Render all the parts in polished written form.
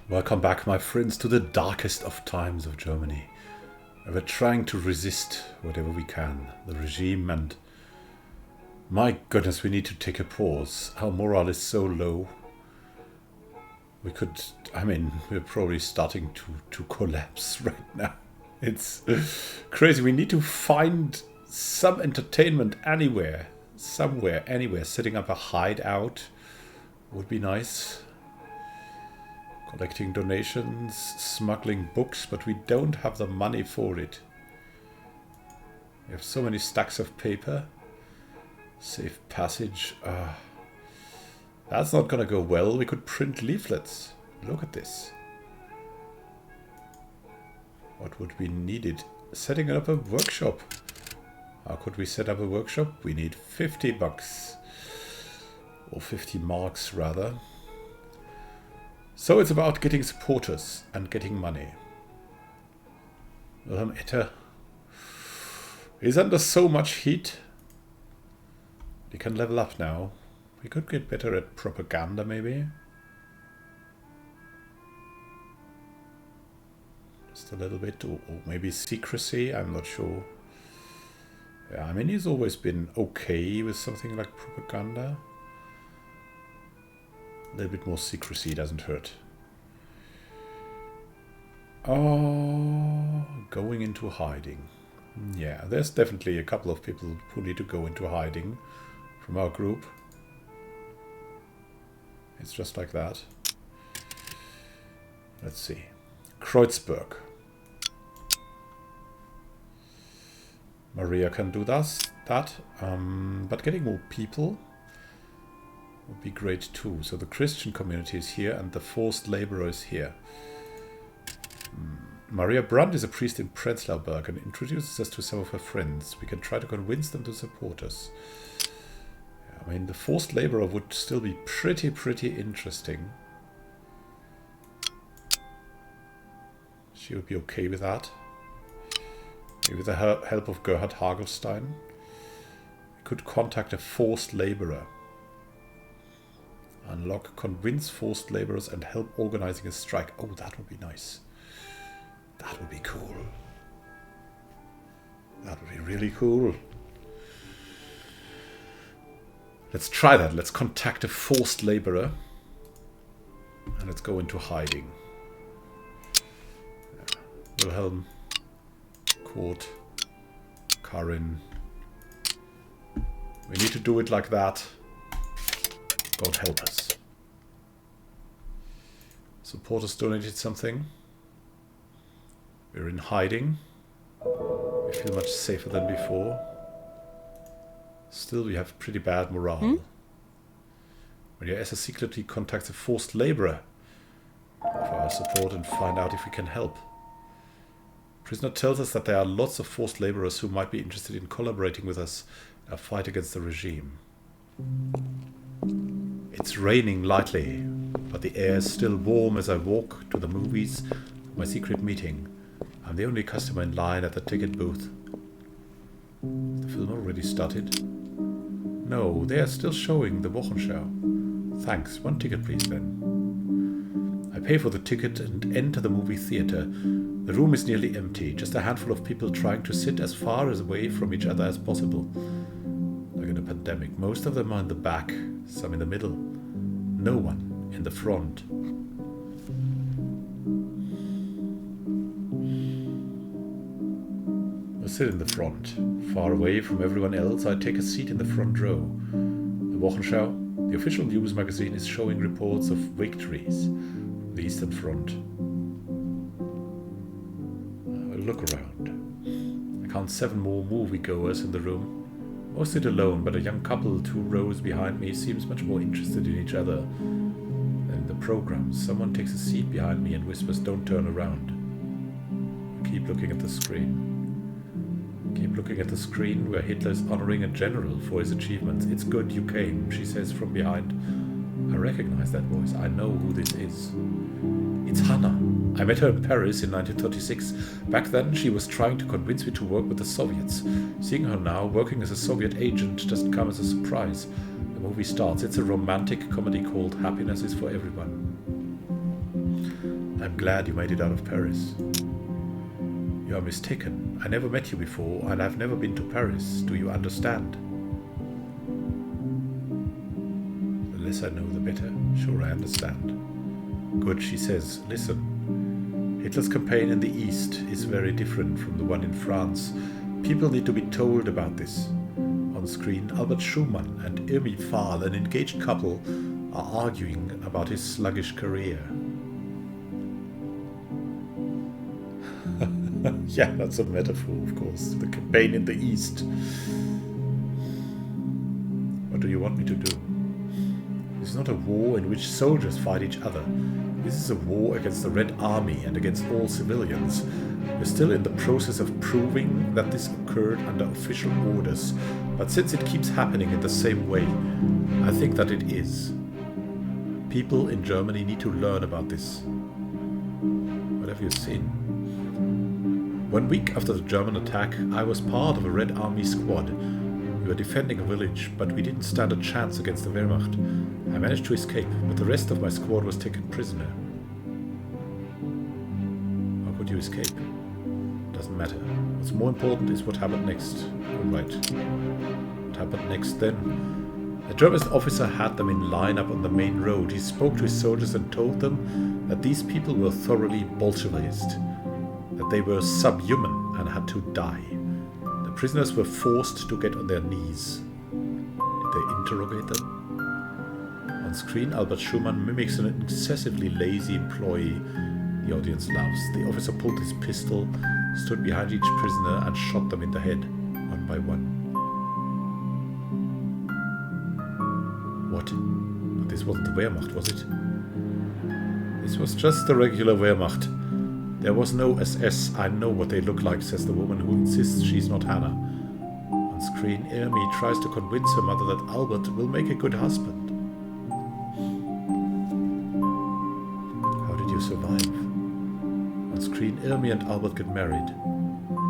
Welcome back, my friends, to the darkest of times of Germany. We're trying to resist whatever we can, the regime, and my goodness, we need to take a pause. Our morale is so low. We're probably starting to collapse right now. It's crazy. We need to find some entertainment anywhere, somewhere, anywhere. Setting up a hideout would be nice. Collecting donations, smuggling books, but we don't have the money for it. We have so many stacks of paper. Safe passage. That's not gonna go well. We could print leaflets. Look at this. What would be needed? Setting up a workshop. How could we set up a workshop? We need 50 bucks. Or 50 marks, rather. So it's about getting supporters and getting money. Wilhelm Etter is under so much heat. He can level up now. We could get better at propaganda, maybe. Just a little bit, or maybe secrecy, I'm not sure. Yeah, I mean, he's always been okay with something like propaganda. A little bit more secrecy doesn't hurt. Oh, going into hiding. Yeah, there's definitely a couple of people who need to go into hiding from our group. It's just like that. Let's see. Kreuzberg. Maria can do that. But getting more people would be great too. So the Christian community is here and the forced laborer is here. Maria Brandt is a priest in Prenzlauer Berg and introduces us to some of her friends. We can try to convince them to support us. I mean, the forced laborer would still be pretty interesting. She would be okay with that. Maybe with the help of Gerhard Hagelstein. We could contact a forced laborer. Unlock, convince forced laborers and help organizing a strike. Oh, that would be nice. That would be cool. That would be really cool. Let's try that. Let's contact a forced laborer. And let's go into hiding. Wilhelm, Kurt, Karin. We need to do it like that. God help us. Supporters donated something. We're in hiding. We feel much safer than before. Still, we have pretty bad morale. When your SS secretly contacts a forced laborer for our support and find out if we can help. Prisoner tells us that there are lots of forced laborers who might be interested in collaborating with us in our fight against the regime. It's raining lightly, but the air is still warm as I walk to the movies, my secret meeting. I'm the only customer in line at the ticket booth. The film already started? No, they are still showing the Wochenschau. Thanks, 1 ticket please then. I pay for the ticket and enter the movie theater. The room is nearly empty, just a handful of people trying to sit as far away from each other as possible. Like in a pandemic, most of them are in the back, some in the middle. No one in the front. I sit in the front. Far away from everyone else, I take a seat in the front row. The Wochenschau, the official news magazine, is showing reports of victories from the Eastern Front. I look around. I count 7 more moviegoers in the room. Most sit alone, but a young couple 2 rows behind me seems much more interested in each other than in the program. Someone takes a seat behind me and whispers, "Don't turn around." I keep looking at the screen. Keep looking at the screen where Hitler is honoring a general for his achievements. "It's good you came," she says from behind. I recognize that voice. I know who this is. It's Hannah. I met her in Paris in 1936. Back then, she was trying to convince me to work with the Soviets. Seeing her now working as a Soviet agent doesn't come as a surprise. The movie starts. It's a romantic comedy called Happiness is for Everyone. I'm glad you made it out of Paris. You are mistaken. I never met you before, and I've never been to Paris. Do you understand? The less I know, the better. Sure, I understand. Good, she says. Listen. Hitler's campaign in the East is very different from the one in France. People need to be told about this. On screen, Albert Schumann and Irmi Pfahl, an engaged couple, are arguing about his sluggish career. Yeah, that's a metaphor, of course. The campaign in the East. What do you want me to do? This is not a war in which soldiers fight each other. This is a war against the Red Army and against all civilians. We're still in the process of proving that this occurred under official orders, but since it keeps happening in the same way, I think that it is. People in Germany need to learn about this. What have you seen? 1 week after the German attack, I was part of a Red Army squad. We were defending a village, but we didn't stand a chance against the Wehrmacht. I managed to escape, but the rest of my squad was taken prisoner. How could you escape? Doesn't matter. What's more important is what happened next. Alright. What happened next then? A German officer had them in line up on the main road. He spoke to his soldiers and told them that these people were thoroughly Bolshevist, that they were subhuman and had to die. The prisoners were forced to get on their knees. Did they interrogate them? On screen, Albert Schumann mimics an excessively lazy employee. The audience laughs. The officer pulled his pistol, stood behind each prisoner and shot them in the head, one by one. What? But this wasn't the Wehrmacht, was it? This was just the regular Wehrmacht. There was no SS. I know what they look like, says the woman who insists she's not Hannah. On screen, Irmi tries to convince her mother that Albert will make a good husband. How did you survive? On screen, Irmi and Albert get married.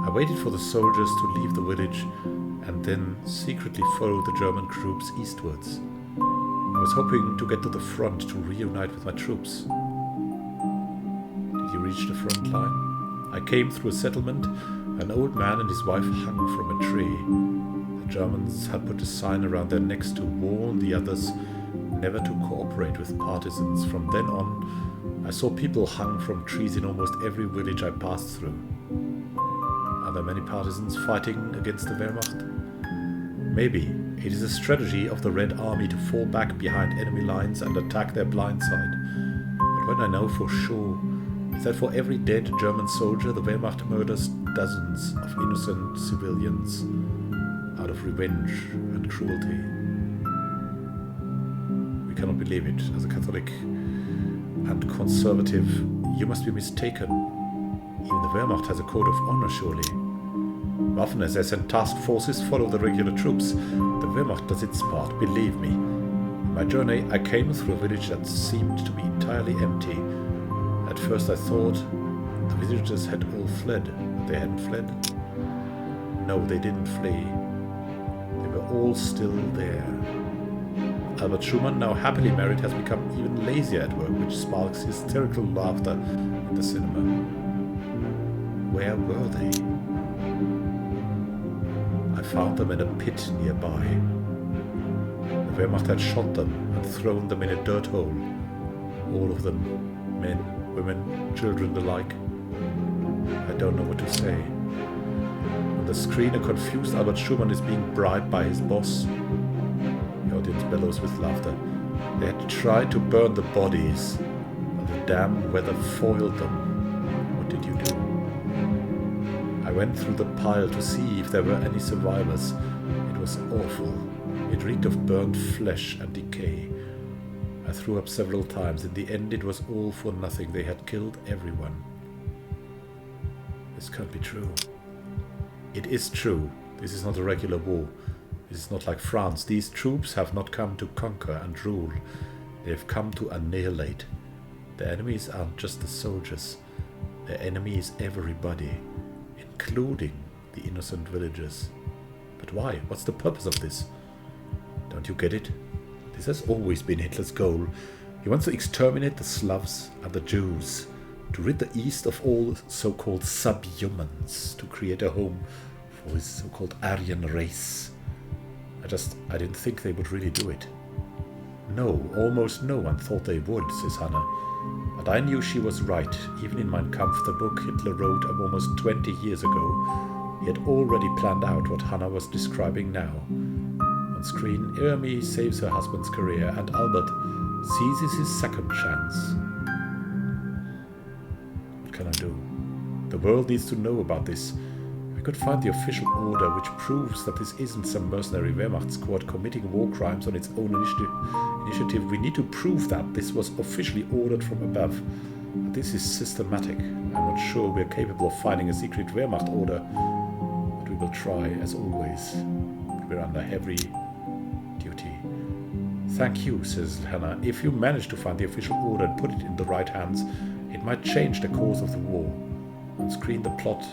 I waited for the soldiers to leave the village and then secretly followed the German troops eastwards. I was hoping to get to the front to reunite with my troops. Did you reach the front line? I came through a settlement. An old man and his wife hung from a tree. The Germans had put a sign around their necks to warn the others never to cooperate with partisans. From then on, I saw people hung from trees in almost every village I passed through. Are there many partisans fighting against the Wehrmacht? Maybe. It is a strategy of the Red Army to fall back behind enemy lines and attack their blind side. But what I know for sure is that for every dead German soldier, the Wehrmacht murders dozens of innocent civilians out of revenge and cruelty. We cannot believe it. As a Catholic and conservative, you must be mistaken. Even the Wehrmacht has a code of honor, surely. Waffen-SS and task forces follow the regular troops. The Wehrmacht does its part, believe me. On my journey, I came through a village that seemed to be entirely empty. At first I thought the villagers had all fled, but they hadn't fled. No, they didn't flee. They were all still there. Albert Schumann, now happily married, has become even lazier at work, which sparks hysterical laughter in the cinema. Where were they? I found them in a pit nearby. The Wehrmacht had shot them and thrown them in a dirt hole. All of them, men, women, children alike. I don't know what to say. On the screen, a confused Albert Schumann is being bribed by his boss. The audience bellows with laughter. They had tried to burn the bodies, but the damn weather foiled them. What did you do? I went through the pile to see if there were any survivors. It was awful. It reeked of burnt flesh and decay. I threw up several times. In the end, it was all for nothing. They had killed everyone. This can't be true. It is true. This is not a regular war. This is not like France. These troops have not come to conquer and rule. They have come to annihilate. The enemies aren't just the soldiers. The enemy is everybody, including the innocent villagers. But why? What's the purpose of this? Don't you get it? This has always been Hitler's goal. He wants to exterminate the Slavs and the Jews. to rid the East of all so-called subhumans, to create a home for his so-called Aryan race. I didn't think they would really do it. No, almost no one thought they would, says Hannah. But I knew she was right. Even in Mein Kampf, the book Hitler wrote almost 20 years ago, he had already planned out what Hannah was describing now. On screen, Irmi saves her husband's career, and Albert seizes his second chance. What can I do? The world needs to know about this. If we could find the official order which proves that this isn't some mercenary Wehrmacht squad committing war crimes on its own initiative, we need to prove that this was officially ordered from above. That this is systematic. I'm not sure we're capable of finding a secret Wehrmacht order, but we will try, as always. We're under heavy duty. Thank you, says Hannah. If you manage to find the official order and put it in the right hands, it might change the course of the war. On screen, the plot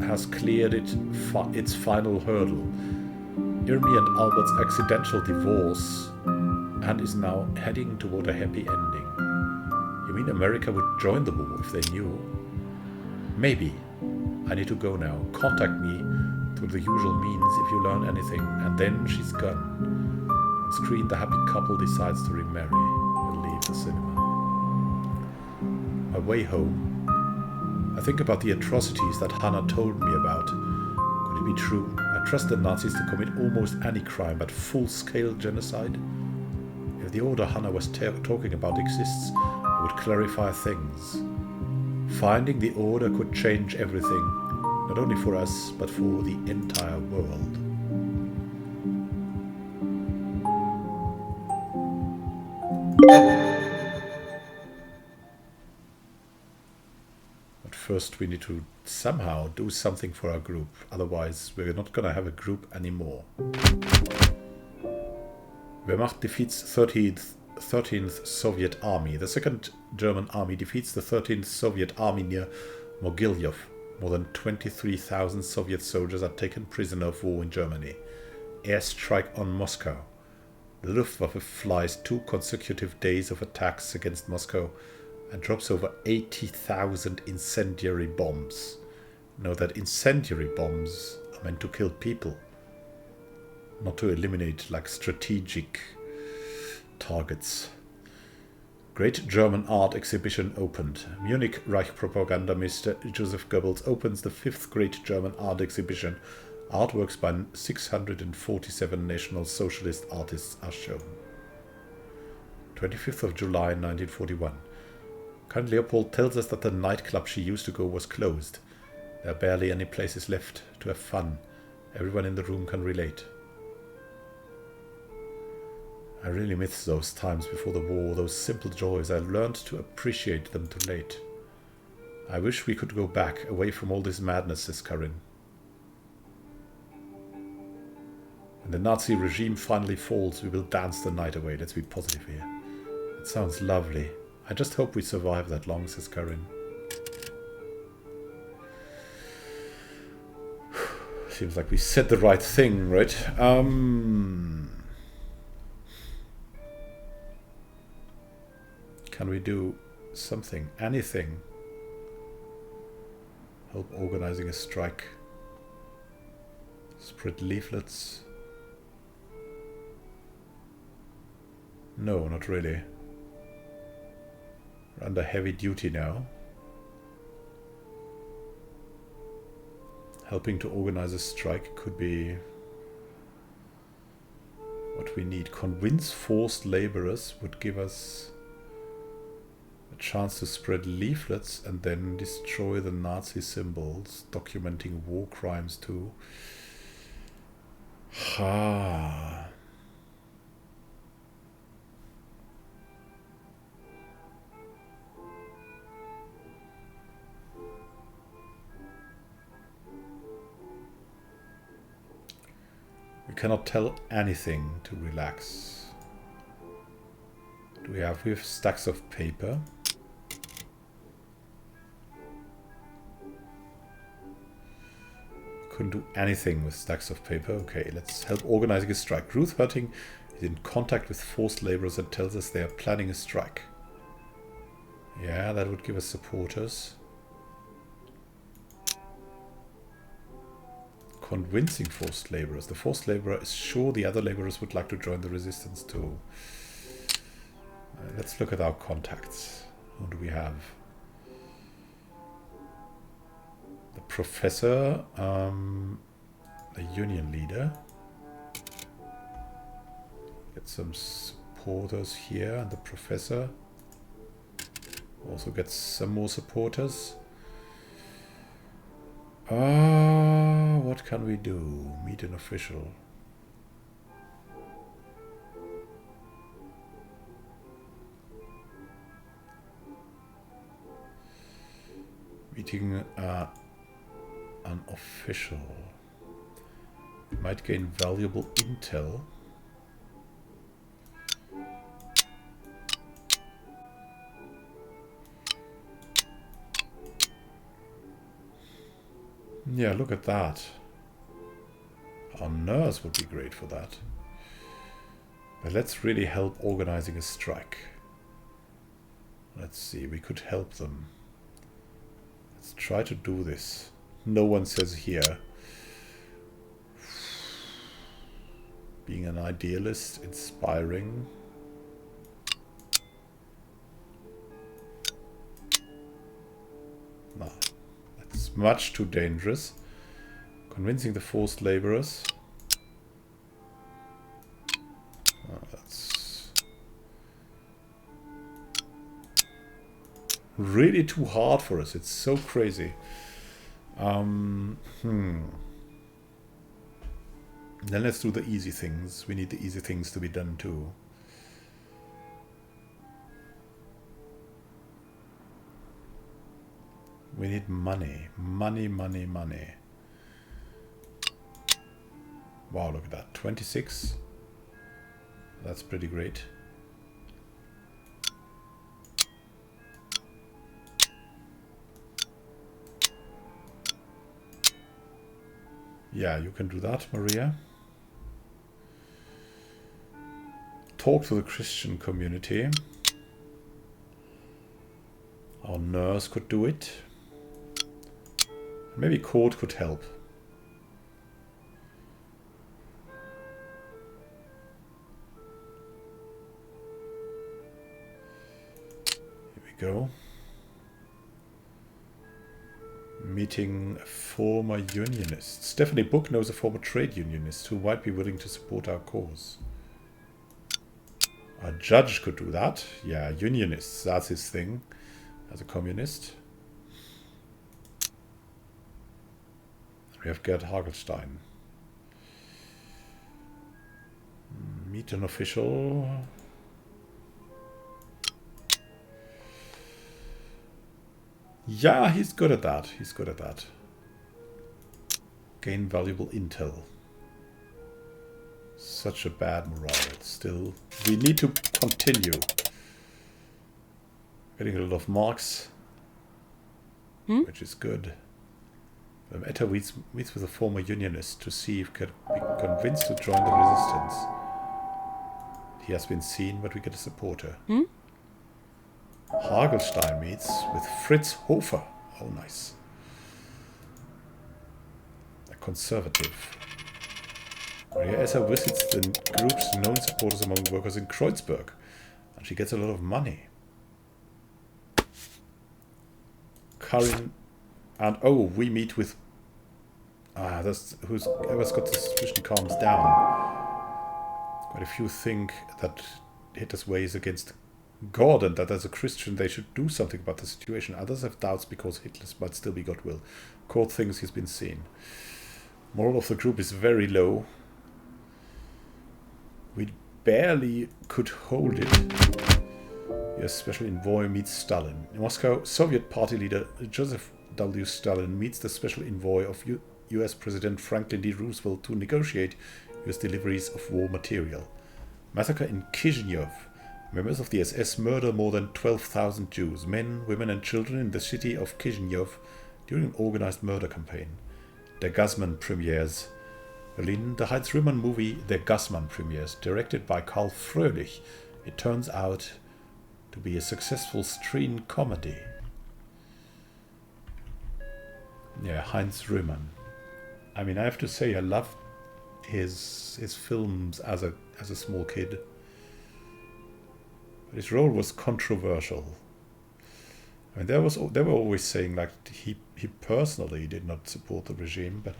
has cleared its final hurdle. Irmi and Albert's accidental divorce, and is now heading toward a happy ending. You mean America would join the war if they knew? Maybe. I need to go now. Contact me through the usual means if you learn anything. And then she's gone. On screen, the happy couple decides to remarry. We'll leave the cinema. My way home, I think about the atrocities that Hannah told me about. Could it be true? I trust the Nazis to commit almost any crime, but full-scale genocide? If the order Hannah was talking about exists, it would clarify things. Finding the order could change everything, not only for us, but for the entire world. But first we need to somehow do something for our group, otherwise we're not gonna have a group anymore. Wehrmacht defeats 13th Soviet Army. The 2nd German Army defeats the 13th Soviet Army near Mogilev. More than 23,000 Soviet soldiers are taken prisoner of war in Germany. Airstrike on Moscow. The Luftwaffe flies 2 consecutive days of attacks against Moscow and drops over 80,000 incendiary bombs. Know that incendiary bombs are meant to kill people, not to eliminate like strategic targets. Great German art exhibition opened. Munich Reich propaganda minister Joseph Goebbels opens the 5th Great German Art Exhibition. Artworks by 647 National Socialist artists are shown. 25th of July 1941. Count Leopold tells us that the nightclub she used to go was closed. There are barely any places left to have fun. Everyone in the room can relate. I really miss those times before the war, those simple joys. I learned to appreciate them too late. I wish we could go back, away from all this madness, says Karin. When the Nazi regime finally falls, we will dance the night away. Let's be positive here. It sounds lovely. I just hope we survive that long, says Karin. Seems like we said the right thing, right? Can we do something? Anything? Help organizing a strike. Spread leaflets. No, not really. We're under heavy duty now. Helping to organize a strike could be what we need. Convince forced laborers would give us a chance to spread leaflets and then destroy the Nazi symbols, documenting war crimes too. Ha. We cannot tell anything to relax. We have stacks of paper. Couldn't do anything with stacks of paper. Okay, let's help organizing a strike. Ruth Hurting is in contact with forced laborers and tells us they are planning a strike. Yeah, that would give us supporters. Convincing forced laborers. The forced laborer is sure the other laborers would like to join the resistance too. Let's look at our contacts. Who do we have? The professor, the union leader. Get some supporters here, and the professor also gets some more supporters. What can we do? Meet an official. Meeting an official. Might gain valuable intel. Yeah, look at that. Our nurse would be great for that. But let's really help organizing a strike. Let's see, we could help them. Let's try to do this. No one says here. Being an idealist, inspiring. No, that's much too dangerous. Convincing the forced laborers. That's really too hard for us. It's so crazy. Then let's do the easy things. We need the easy things to be done too. We need money. Money, money, money. Wow, look at that. 26. That's pretty great. Yeah, you can do that, Maria. Talk to the Christian community. Our nurse could do it. Maybe court could help. Here we go. Meeting a former unionist. Stephanie Book knows a former trade unionist who might be willing to support our cause. A judge could do that. Yeah, unionists, that's his thing as a communist. We have Gerd Hagelstein. Meet an official. Yeah, he's good at that. He's good at that. Gain valuable intel. Such a bad morale. Still, we need to continue. Getting a lot of marks, which is good. Etta meets with a former unionist to see if he can be convinced to join the resistance. He has been seen, but we get a supporter. Hagelstein meets with Fritz Hofer. Oh, nice. A conservative. Maria Esser visits the group's known supporters among workers in Kreuzberg, and she gets a lot of money. Karin, and oh, we meet with that's whoever's got the suspicion calms down. Quite a few think that Hitler's way is against God and that as a Christian they should do something about the situation. Others have doubts because Hitler might still be Godwill. Court thinks he's been seen. Moral of the group is very low. We barely could hold it. Yes, Special Envoy meets Stalin. In Moscow, Soviet party leader Joseph W. Stalin meets the Special Envoy of US President Franklin D. Roosevelt to negotiate US deliveries of war material. Massacre in Kishinev. Members of the SS murder more than 12,000 Jews, men, women and children in the city of Kishinev during an organized murder campaign. Der Gassmann premieres. Berlin, the Heinz Rühmann movie Der Gassmann premieres, directed by Karl Fröhlich. It turns out to be a successful screen comedy. Yeah, Heinz Rühmann. I mean, I have to say, I loved his films as a small kid. But his role was controversial. I mean, they were always saying like he personally did not support the regime, but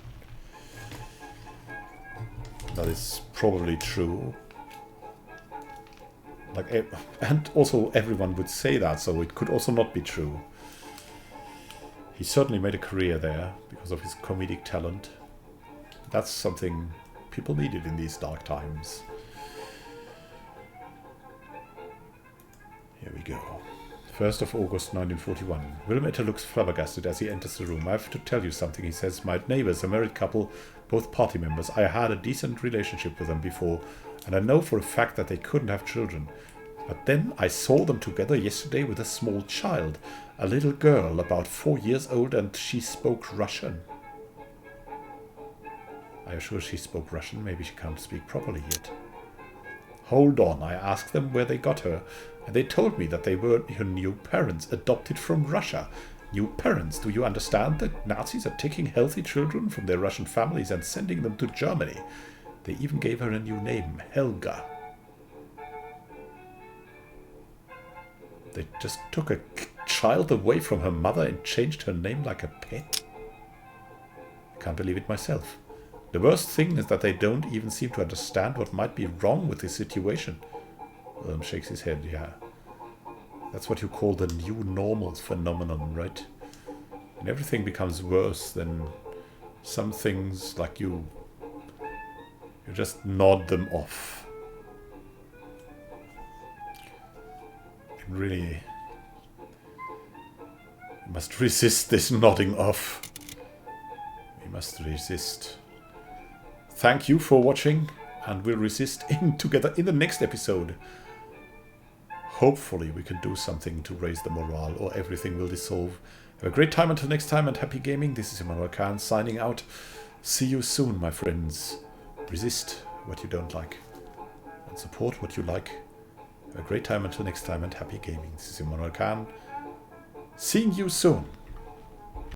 that is probably true. Like, and also everyone would say that, so it could also not be true. He certainly made a career there because of his comedic talent. That's something people needed in these dark times. Here we go. 1st of August 1941. Wilmeter looks flabbergasted as he enters the room. I have to tell you something, he says. My neighbors, a married couple, both party members. I had a decent relationship with them before, and I know for a fact that they couldn't have children. But then I saw them together yesterday with a small child, a little girl about 4 years old, and she spoke Russian. Are you sure she spoke Russian? Maybe she can't speak properly yet. Hold on, I asked them where they got her, and they told me that they were her new parents, adopted from Russia. New parents, do you understand that Nazis are taking healthy children from their Russian families and sending them to Germany? They even gave her a new name, Helga. They just took a child away from her mother and changed her name like a pet? I can't believe it myself. The worst thing is that they don't even seem to understand what might be wrong with this situation. Shakes his head, yeah. That's what you call the new normal phenomenon, right? And everything becomes worse than some things, like you just nod them off. And really, you must resist this nodding off. We must resist. Thank you for watching, and we'll resist together in the next episode. Hopefully we can do something to raise the morale, or everything will dissolve. Have a great time until next time, and happy gaming. This is Immanuel Khan signing out. See you soon, my friends. Resist what you don't like, and support what you like. Have a great time until next time, and happy gaming. This is Immanuel Khan. Seeing you soon.